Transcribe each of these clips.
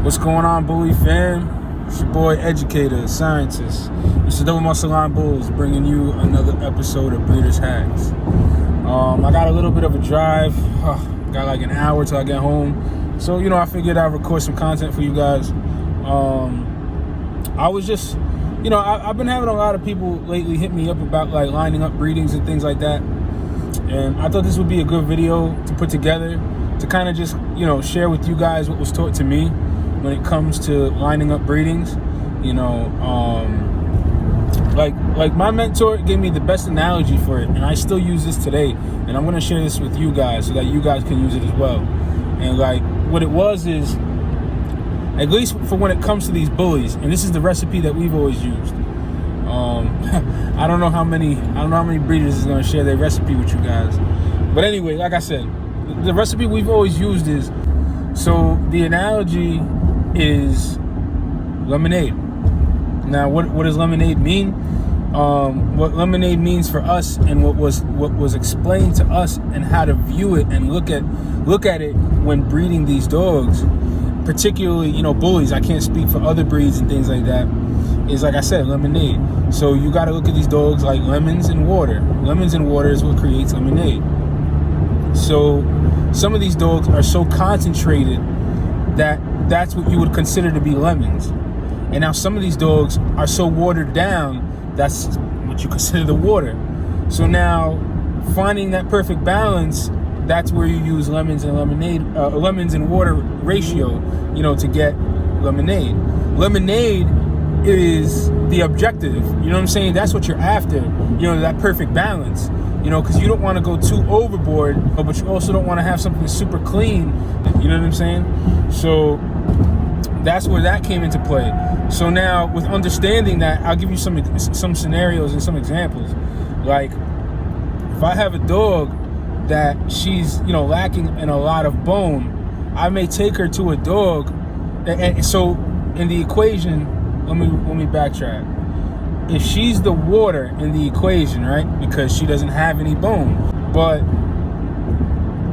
What's going on, Bully fam? It's your boy, educator, scientist, Mr. Double Muscle Line Bulls, bringing you another episode of Breeders Hacks. I got a little bit of a drive. Got like an hour till I get home. So, I figured I'd record some content for you guys. I was just, I've been having a lot of people lately hit me up about like lining up breedings and things like that. And I thought this would be a good video to put together to kind of just, share with you guys what was taught to me when it comes to lining up breedings. Like my mentor gave me the best analogy for it, and I still use this today, and I'm going to share this with you guys so that you guys can use it as well. And like what it was is, at least for when it comes to these bullies, and this is the recipe that we've always used. I don't know how many breeders is going to share their recipe with you guys, but anyway, like I said, the recipe we've always used is, so the analogy is lemonade. Now, what does lemonade mean? What lemonade means for us, and what was explained to us, and how to view it and look at it when breeding these dogs, particularly bullies. I can't speak for other breeds and things like that. Is, like I said, lemonade. So you got to look at these dogs like lemons and water. Lemons and water is what creates lemonade. So some of these dogs are so concentrated that that's what you would consider to be lemons. And now some of these dogs are so watered down, that's what you consider the water. So now finding that perfect balance, that's where you use lemons and water ratio, to get lemonade. Lemonade is the objective, you know what I'm saying? That's what you're after, that perfect balance, because you don't want to go too overboard, but you also don't want to have something super clean, you know what I'm saying? So that's where that came into play. So now, with understanding that, I'll give you some scenarios and some examples. Like, if I have a dog that she's, lacking in a lot of bone, I may take her to a dog, and so in the equation, let me backtrack. If she's the water in the equation, right, because she doesn't have any bone, but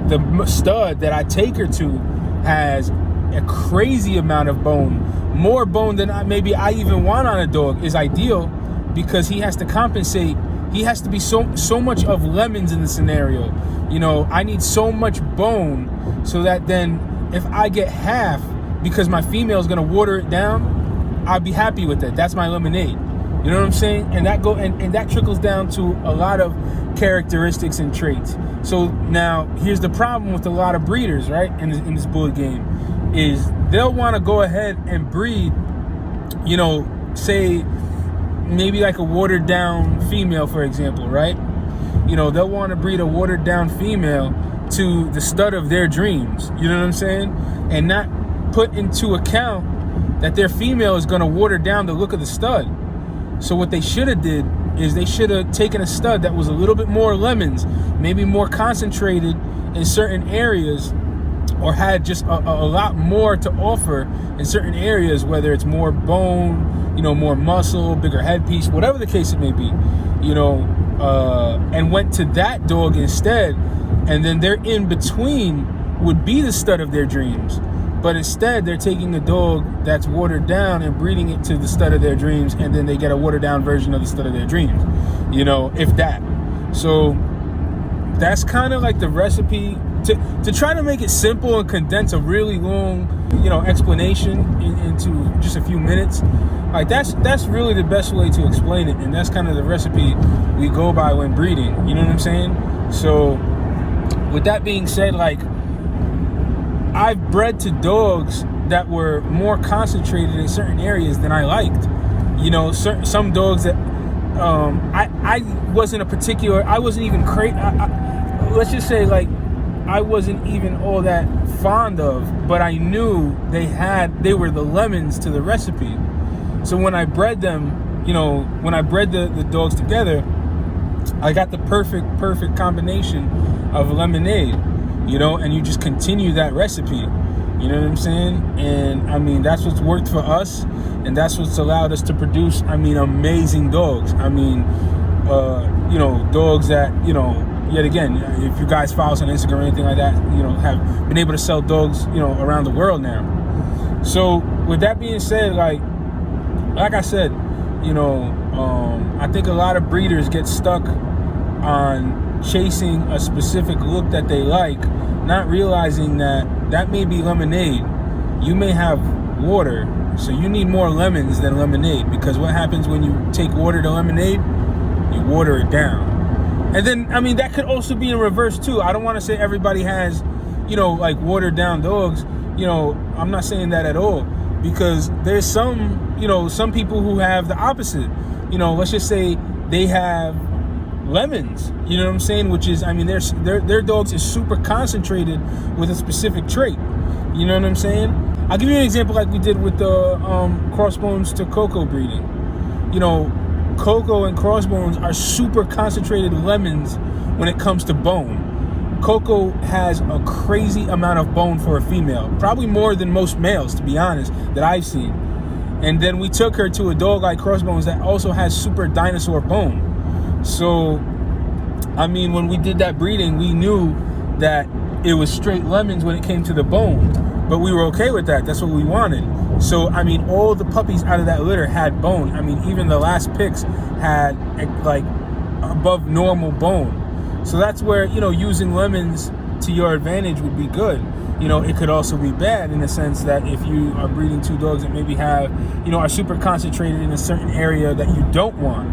the stud that I take her to has a crazy amount of bone, more bone than maybe I even want on a dog, is ideal, because he has to compensate. He has to be so much of lemons in the scenario. I need so much bone so that then if I get half, because my female is going to water it down, I'll be happy with that. That's my lemonade. You know what I'm saying? And that trickles down to a lot of characteristics and traits. So now here's the problem with a lot of breeders, right? In this bully game, is they'll want to go ahead and breed, say maybe like a watered down female, for example, right? They'll want to breed a watered down female to the stud of their dreams. You know what I'm saying? And not put into account that their female is going to water down the look of the stud. So what they should have did is they should have taken a stud that was a little bit more lemons, maybe more concentrated in certain areas, or had just a lot more to offer in certain areas, whether it's more bone, more muscle, bigger headpiece, whatever the case it may be, and went to that dog instead. And then their in between would be the stud of their dreams. But instead, they're taking a dog that's watered down and breeding it to the stud of their dreams, and then they get a watered down version of the stud of their dreams, if that. So that's kind of like the recipe to try to make it simple and condense a really long, explanation into just a few minutes. Like that's really the best way to explain it, and that's kind of the recipe we go by when breeding. You know what I'm saying? So with that being said, like, I've bred to dogs that were more concentrated in certain areas than I liked. Some dogs that I wasn't even let's just say, like, I wasn't even all that fond of, but I knew they were the lemons to the recipe. So when I bred them, when I bred the dogs together, I got the perfect combination of lemonade. And you just continue that recipe, you know what I'm saying? And I mean, that's what's worked for us, and that's what's allowed us to produce, amazing dogs. Dogs that, yet again, if you guys follow us on Instagram or anything like that, have been able to sell dogs, around the world now. So with that being said, like I said, I think a lot of breeders get stuck on chasing a specific look that they like, not realizing that may be lemonade. You may have water, so you need more lemons than lemonade, because what happens when you take water to lemonade? You water it down. And then, I mean, that could also be in reverse too. I don't want to say everybody has, like watered down dogs. I'm not saying that at all, because there's some people who have the opposite. Let's just say they have lemons, you know what I'm saying? Which is, I mean, their dogs is super concentrated with a specific trait. You know what I'm saying? I'll give you an example like we did with the Crossbones to Coco breeding. Coco and Crossbones are super concentrated lemons when it comes to bone. Coco has a crazy amount of bone for a female, probably more than most males, to be honest, that I've seen. And then we took her to a dog like Crossbones that also has super dinosaur bone. So, I mean, when we did that breeding, we knew that it was straight lemons when it came to the bone, but we were okay with that. That's what we wanted. So, I mean, all the puppies out of that litter had bone. I mean, even the last picks had like above normal bone. So that's where, using lemons to your advantage would be good. It could also be bad in the sense that if you are breeding two dogs that maybe have, are super concentrated in a certain area that you don't want.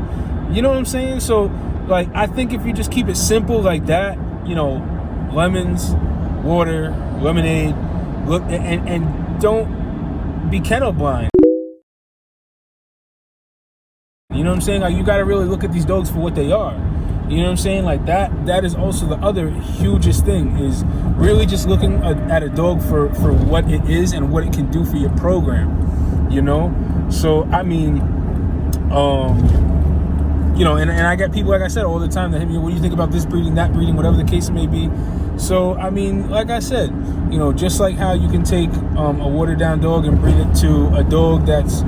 You know what I'm saying? So, like, I think if you just keep it simple like that, lemons, water, lemonade, look, and don't be kennel blind. You know what I'm saying? Like, you got to really look at these dogs for what they are. You know what I'm saying? Like, that is also the other hugest thing, is really just looking at a dog for what it is and what it can do for your program. So, I mean, and I get people, like I said, all the time that hit me, what do you think about this breeding, that breeding, whatever the case may be. So, I mean, like I said, just like how you can take a watered down dog and breed it to a dog that's,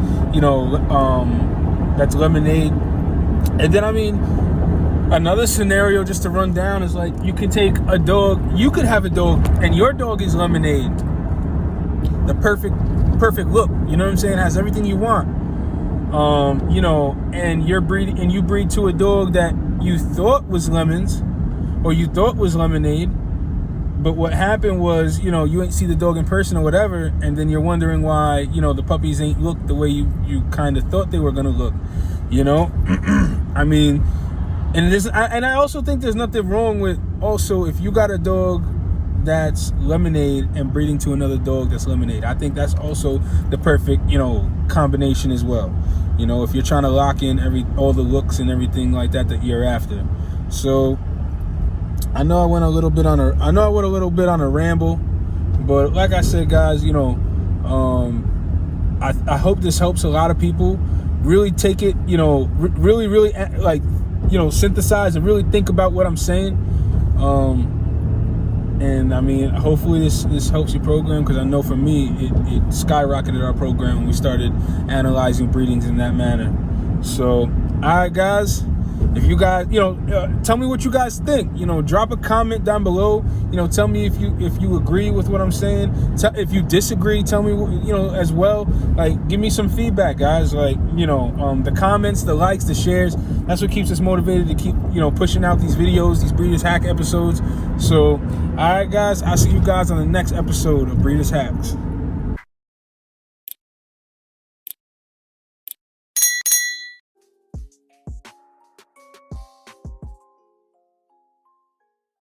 that's lemonade. And then, I mean, another scenario just to run down is like, you can take a dog, you could have a dog and your dog is lemonade. The perfect look, you know what I'm saying? Has everything you want. And you breed to a dog that you thought was lemons or you thought was lemonade, but what happened was, you ain't see the dog in person or whatever, and then you're wondering why, the puppies ain't look the way you kind of thought they were gonna look, I mean, and I also think there's nothing wrong with, also, if you got a dog that's lemonade and breeding to another dog that's lemonade, I think that's also the perfect, combination as well. If you're trying to lock in all the looks and everything like that you're after. So I know I went a little bit on a ramble, but like I said, guys, I hope this helps a lot of people. Really take it, really like, synthesize and really think about what I'm saying. And I mean, hopefully this helps your program, because I know for me, it skyrocketed our program when we started analyzing breedings in that manner. So, all right, guys, if you guys, tell me what you guys think. Drop a comment down below. Tell me if you agree with what I'm saying. If you disagree, tell me, as well. Like, give me some feedback, guys. Like, the comments, the likes, the shares. That's what keeps us motivated to keep, pushing out these videos, these Breeders Hack episodes. So, all right, guys, I'll see you guys on the next episode of Breeders Hacks.